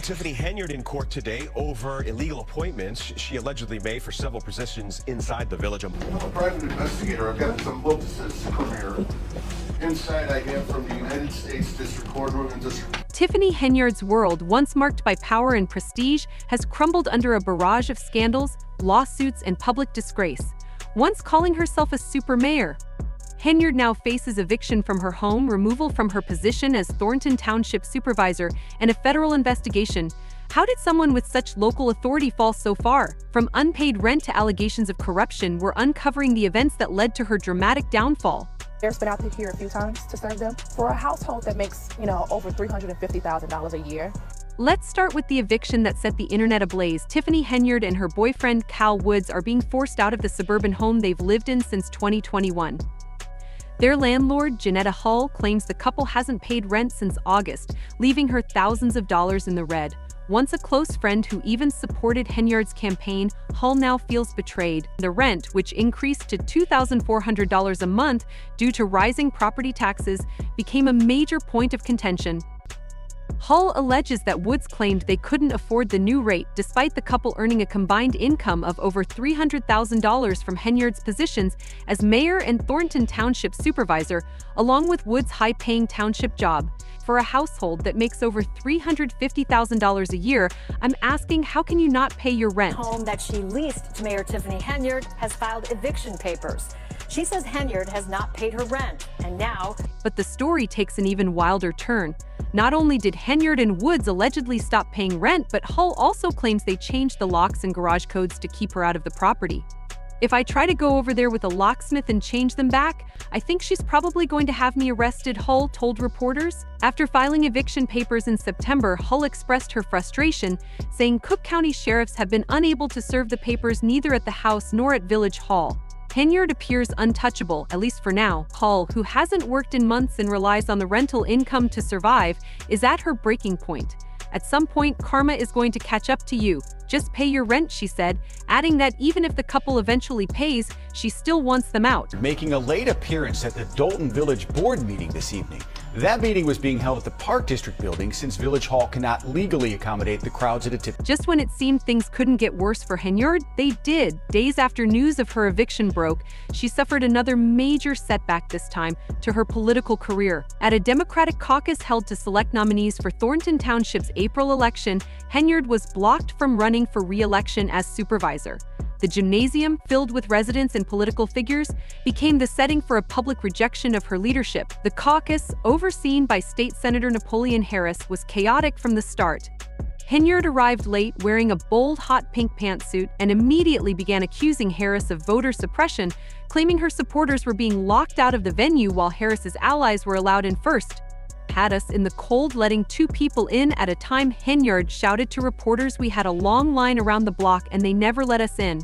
Tiffany Henyard in court today over illegal appointments she allegedly made for several positions inside the village. I'm a private investigator. I've got some notices from here. Inside I have from the United States District Court, Northern District. Tiffany Henyard's world, once marked by power and prestige, has crumbled under a barrage of scandals, lawsuits, and public disgrace. Once calling herself a super mayor, Henyard now faces eviction from her home, removal from her position as Thornton Township supervisor, and a federal investigation. How did someone with such local authority fall so far? From unpaid rent to allegations of corruption, we're uncovering the events that led to her dramatic downfall. There's been out here a few times to serve them for a household that makes, over $350,000 a year. Let's start with the eviction that set the internet ablaze. Tiffany Henyard and her boyfriend, Cal Woods, are being forced out of the suburban home they've lived in since 2021. Their landlord, Janetta Hull, claims the couple hasn't paid rent since August, leaving her thousands of dollars in the red. Once a close friend who even supported Henyard's campaign, Hull now feels betrayed. The rent, which increased to $2,400 a month due to rising property taxes, became a major point of contention. Hull alleges that Woods claimed they couldn't afford the new rate despite the couple earning a combined income of over $300,000 from Henyard's positions as mayor and Thornton Township supervisor, along with Woods' high-paying township job. For a household that makes over $350,000 a year, I'm asking, how can you not pay your rent? The home that she leased to Mayor Tiffany Henyard has filed eviction papers. She says Henyard has not paid her rent, and now... But the story takes an even wilder turn. Not only did Henyard and Woods allegedly stop paying rent, but Hull also claims they changed the locks and garage codes to keep her out of the property. If I try to go over there with a locksmith and change them back, I think she's probably going to have me arrested, Hull told reporters. After filing eviction papers in September, Hull expressed her frustration, saying Cook County sheriffs have been unable to serve the papers neither at the house nor at Village Hall. Henyard appears untouchable, at least for now. Hull, who hasn't worked in months and relies on the rental income to survive, is at her breaking point. At some point, karma is going to catch up to you. Just pay your rent, she said, adding that even if the couple eventually pays, she still wants them out. Making a late appearance at the Dalton Village Board meeting this evening. That meeting was being held at the Park District building since Village Hall cannot legally accommodate the crowds at a tip. Just when it seemed things couldn't get worse for Henyard, they did. Days after news of her eviction broke, she suffered another major setback, this time to her political career. At a Democratic caucus held to select nominees for Thornton Township's April election, Henyard was blocked from running for re-election as supervisor. The gymnasium, filled with residents and political figures, became the setting for a public rejection of her leadership. The caucus, overseen by State Senator Napoleon Harris, was chaotic from the start. Henyard arrived late wearing a bold hot pink pantsuit and immediately began accusing Harris of voter suppression, claiming her supporters were being locked out of the venue while Harris's allies were allowed in first. Had us in the cold, letting two people in at a time, Henyard shouted to reporters, "We had a long line around the block and they never let us in."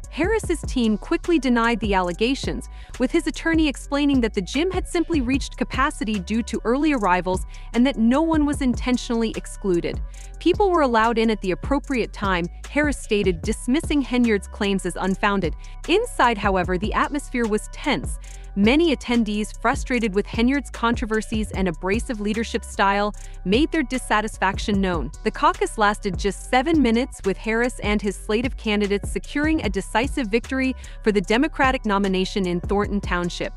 Harris's team quickly denied the allegations, with his attorney explaining that the gym had simply reached capacity due to early arrivals and that no one was intentionally excluded. People were allowed in at the appropriate time, Harris stated, dismissing Henyard's claims as unfounded. Inside, however, the atmosphere was tense. Many attendees, frustrated with Henyard's controversies and abrasive leadership style, made their dissatisfaction known. The caucus lasted just 7 minutes, with Harris and his slate of candidates securing a decisive victory for the Democratic nomination in Thornton Township.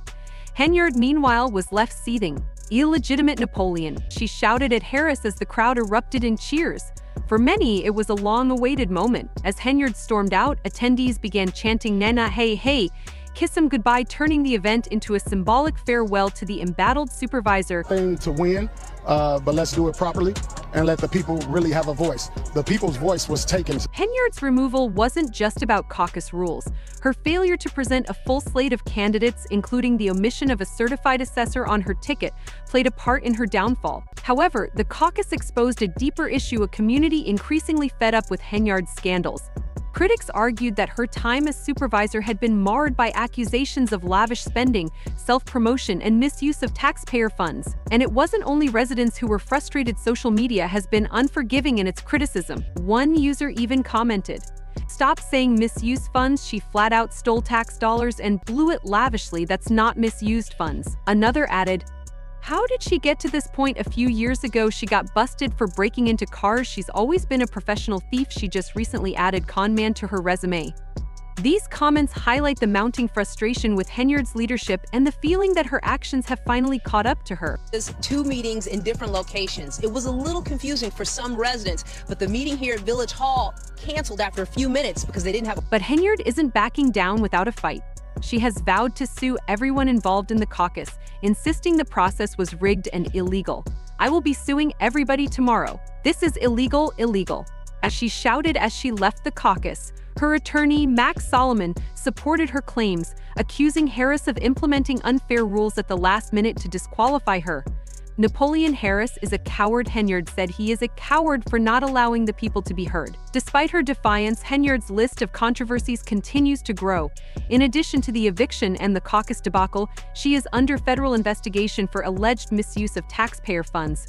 Henyard, meanwhile, was left seething. "Illegitimate Napoleon," she shouted at Harris as the crowd erupted in cheers. For many, it was a long-awaited moment. As Henyard stormed out, attendees began chanting "Nana, hey, hey," "Kiss him goodbye," turning the event into a symbolic farewell to the embattled supervisor. Thing to win, but let's do it properly and let the people really have a voice. The people's voice was taken. Henyard's removal wasn't just about caucus rules. Her failure to present a full slate of candidates, including the omission of a certified assessor on her ticket, played a part in her downfall. However, the caucus exposed a deeper issue: a community increasingly fed up with Henyard's scandals. Critics argued that her time as supervisor had been marred by accusations of lavish spending, self-promotion, and misuse of taxpayer funds. And it wasn't only residents who were frustrated. Social media has been unforgiving in its criticism. One user even commented, "Stop saying misuse funds, she flat out stole tax dollars and blew it lavishly. That's not misused funds." Another added, How did she get to this point? A few years ago, she got busted for breaking into cars. She's always been a professional thief. She just recently added con man to her resume. These comments highlight the mounting frustration with Henyard's leadership and the feeling that her actions have finally caught up to her. There's 2 meetings in different locations. It was a little confusing for some residents, but the meeting here at Village Hall canceled after a few minutes because they didn't have. But Henyard isn't backing down without a fight. She has vowed to sue everyone involved in the caucus, insisting the process was rigged and illegal. "I will be suing everybody tomorrow. This is illegal, illegal," as she shouted as she left the caucus. Her attorney, Max Solomon, supported her claims, accusing Harris of implementing unfair rules at the last minute to disqualify her. Napoleon Harris is a coward. Henyard said he is a coward for not allowing the people to be heard. Despite her defiance, Henyard's list of controversies continues to grow. In addition to the eviction and the caucus debacle, she is under federal investigation for alleged misuse of taxpayer funds.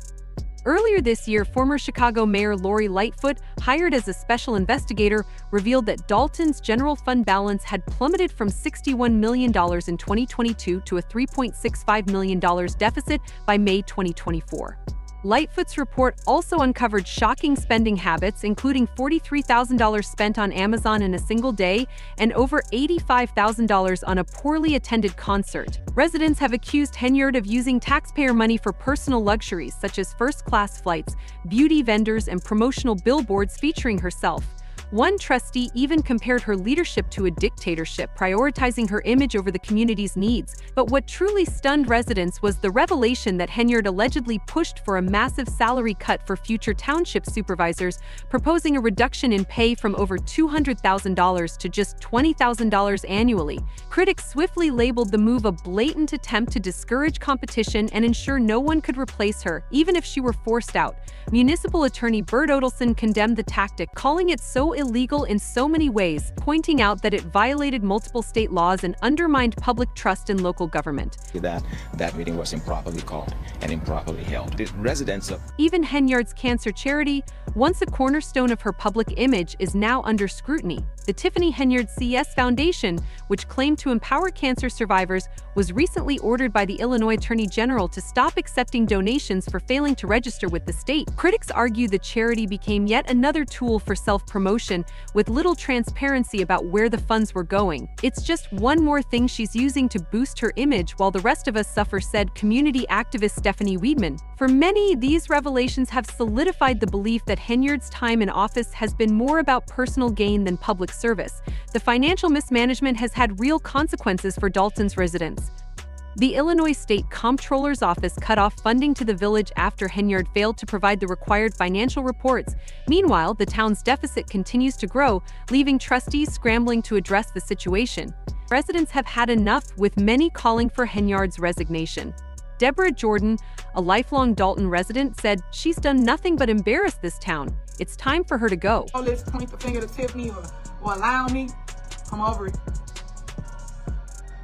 Earlier this year, former Chicago Mayor Lori Lightfoot, hired as a special investigator, revealed that Dalton's general fund balance had plummeted from $61 million in 2022 to a $3.65 million deficit by May 2024. Lightfoot's report also uncovered shocking spending habits, including $43,000 spent on Amazon in a single day and over $85,000 on a poorly attended concert. Residents have accused Henyard of using taxpayer money for personal luxuries such as first-class flights, beauty vendors, and promotional billboards featuring herself. One trustee even compared her leadership to a dictatorship, prioritizing her image over the community's needs. But what truly stunned residents was the revelation that Henyard allegedly pushed for a massive salary cut for future township supervisors, proposing a reduction in pay from over $200,000 to just $20,000 annually. Critics swiftly labeled the move a blatant attempt to discourage competition and ensure no one could replace her, even if she were forced out. Municipal Attorney Bert Odelson condemned the tactic, calling it so illegal in so many ways, pointing out that it violated multiple state laws and undermined public trust in local government. That meeting was improperly called and improperly held. The residents of Even Henyard's cancer charity, once a cornerstone of her public image, is now under scrutiny. The Tiffany Henyard CS Foundation, which claimed to empower cancer survivors, was recently ordered by the Illinois Attorney General to stop accepting donations for failing to register with the state. Critics argue the charity became yet another tool for self-promotion, with little transparency about where the funds were going. "It's just one more thing she's using to boost her image while the rest of us suffer," said community activist Stephanie Weidman. For many, these revelations have solidified the belief that Henyard's time in office has been more about personal gain than public service. The financial mismanagement has had real consequences for Dalton's residents. The Illinois State Comptroller's Office cut off funding to the village after Henyard failed to provide the required financial reports. Meanwhile, the town's deficit continues to grow, leaving trustees scrambling to address the situation. Residents have had enough, with many calling for Henyard's resignation. Deborah Jordan, a lifelong Dalton resident, said she's done nothing but embarrass this town. It's time for her to go. Oh, let's point the finger to Tiffany or allow me. Come over it.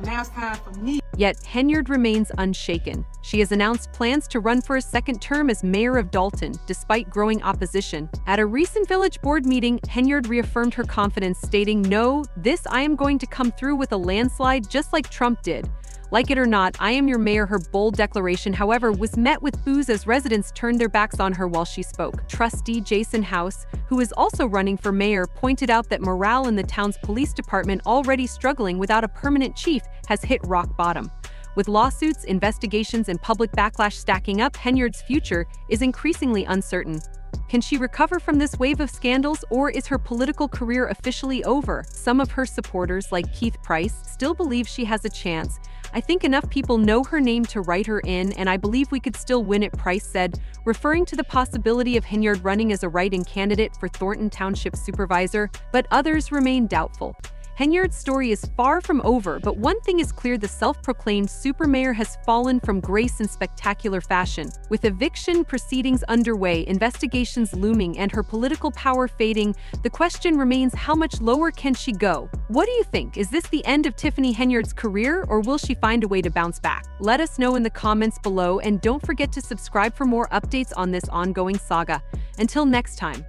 Now it's time for me. Yet Henyard remains unshaken. She has announced plans to run for a second term as mayor of Dalton, despite growing opposition. At a recent village board meeting, Henyard reaffirmed her confidence, stating, "No, I am going to come through with a landslide just like Trump did. Like it or not, I am your mayor." Her bold declaration, however, was met with boos as residents turned their backs on her while she spoke. Trustee Jason House, who is also running for mayor, pointed out that morale in the town's police department, already struggling without a permanent chief, has hit rock bottom. With lawsuits, investigations, and public backlash stacking up, Henyard's future is increasingly uncertain. Can she recover from this wave of scandals, or is her political career officially over? Some of her supporters, like Keith Price, still believe she has a chance. "I think enough people know her name to write her in, and I believe we could still win it," Price said, referring to the possibility of Henyard running as a write-in candidate for Thornton Township supervisor, but others remain doubtful. Henyard's story is far from over, but one thing is clear: the self-proclaimed supermayor has fallen from grace in spectacular fashion. With eviction proceedings underway, investigations looming, and her political power fading, the question remains, how much lower can she go? What do you think? Is this the end of Tiffany Henyard's career, or will she find a way to bounce back? Let us know in the comments below, and don't forget to subscribe for more updates on this ongoing saga. Until next time.